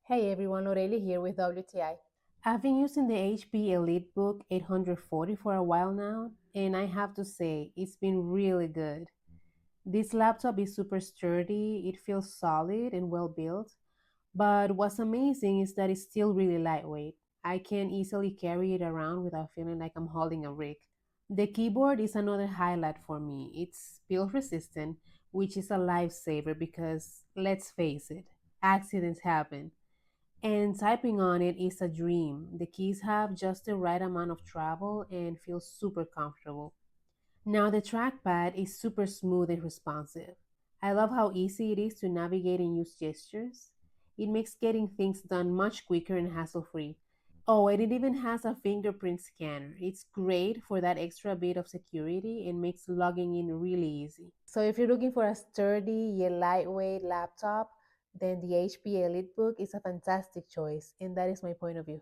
Hey everyone, Aurelia here with WTI. I've been using the HP EliteBook 840 for a while now, and I have to say, it's been really good. This laptop is super sturdy, it feels solid and well built, but what's amazing is that it's still really lightweight. I can easily carry it around without feeling like I'm holding a brick. The keyboard is another highlight for me. It's spill resistant, which is a lifesaver because, let's face it, accidents happen. And typing on it is a dream. The keys have just the right amount of travel and feel super comfortable. Now, the trackpad is super smooth and responsive. I love how easy it is to navigate and use gestures. It makes getting things done much quicker and hassle free. Oh, and it even has a fingerprint scanner. It's great for that extra bit of security and makes logging in really easy. So if you're looking for a sturdy yet lightweight laptop, then the HP EliteBook is a fantastic choice, and that is my point of view.